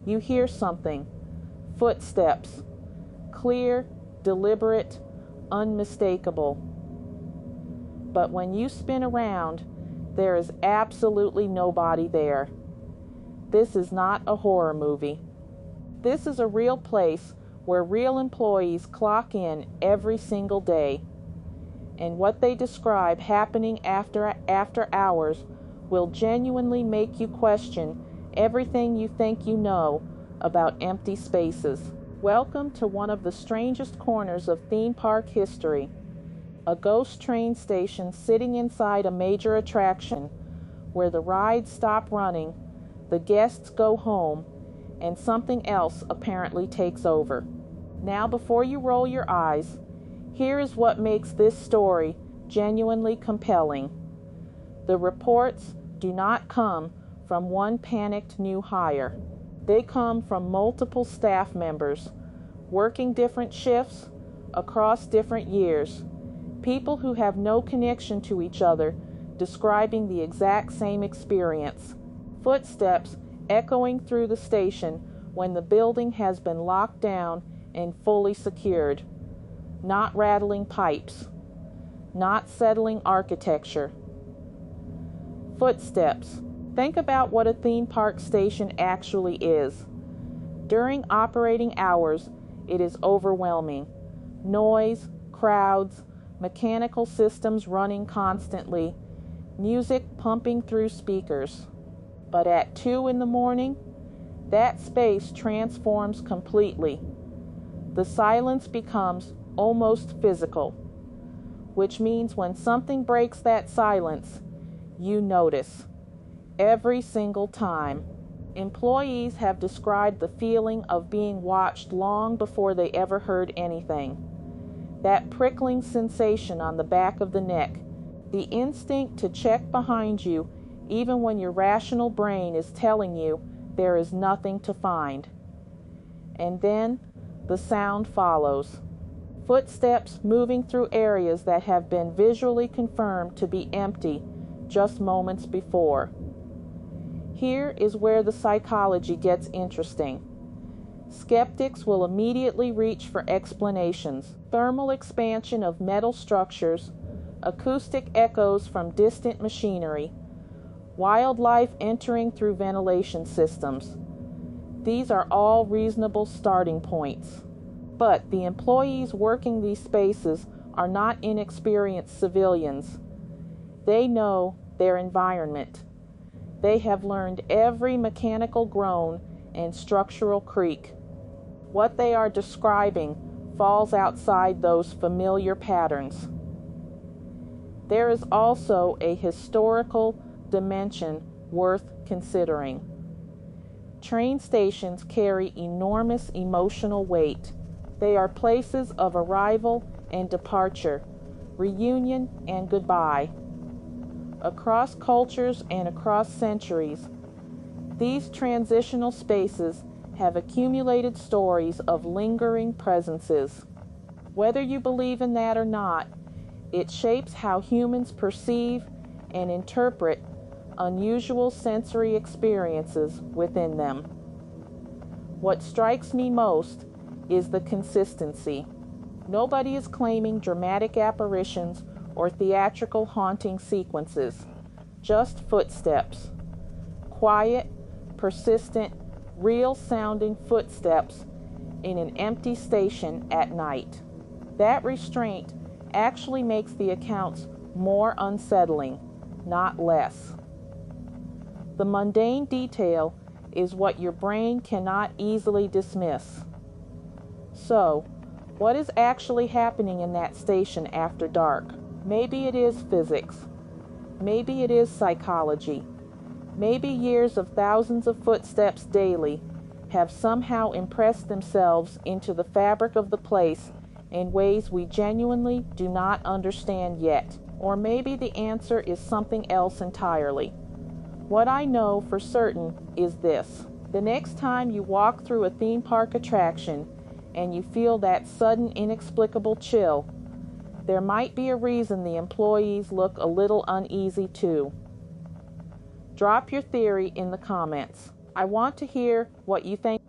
You hear something. Footsteps. Clear, deliberate, unmistakable. But when you spin around, there is absolutely nobody there. This is not a horror movie. This is a real place where real employees clock in every single day. And what they describe happening after hours will genuinely make you question everything you think you know about empty spaces. Welcome to one of the strangest corners of theme park history. A ghost train station sitting inside a major attraction where the rides stop running, the guests go home, and something else apparently takes over. Now, before you roll your eyes, here is what makes this story genuinely compelling. The reports do not come from one panicked new hire. They come from multiple staff members, working different shifts across different years. People who have no connection to each other describing the exact same experience. Footsteps echoing through the station when the building has been locked down and fully secured. Not rattling pipes. Not settling architecture. Footsteps. Think about what a theme park station actually is. During operating hours, it is overwhelming. Noise, crowds, mechanical systems running constantly, music pumping through speakers. But at 2 in the morning, that space transforms completely. The silence becomes almost physical, which means when something breaks that silence, you notice. Every single time. Employees have described the feeling of being watched long before they ever heard anything. That prickling sensation on the back of the neck, the instinct to check behind you even when your rational brain is telling you there is nothing to find. And then the sound follows. Footsteps moving through areas that have been visually confirmed to be empty just moments before. Here is where the psychology gets interesting. Skeptics will immediately reach for explanations. Thermal expansion of metal structures, acoustic echoes from distant machinery, wildlife entering through ventilation systems. These are all reasonable starting points. But the employees working these spaces are not inexperienced civilians. They know their environment. They have learned every mechanical groan and structural creak. What they are describing falls outside those familiar patterns. There is also a historical dimension worth considering. Train stations carry enormous emotional weight. They are places of arrival and departure, reunion and goodbye. Across cultures and across centuries, these transitional spaces have accumulated stories of lingering presences. Whether you believe in that or not, it shapes how humans perceive and interpret unusual sensory experiences within them. What strikes me most is the consistency. Nobody is claiming dramatic apparitions or theatrical haunting sequences, just footsteps. Quiet, persistent, real-sounding footsteps in an empty station at night. That restraint actually makes the accounts more unsettling, not less. The mundane detail is what your brain cannot easily dismiss. So, what is actually happening in that station after dark? Maybe it is physics. Maybe it is psychology. Maybe years of thousands of footsteps daily have somehow impressed themselves into the fabric of the place in ways we genuinely do not understand yet. Or maybe the answer is something else entirely. What I know for certain is this. The next time you walk through a theme park attraction and you feel that sudden inexplicable chill, there might be a reason the employees look a little uneasy too. Drop your theory in the comments. I want to hear what you think.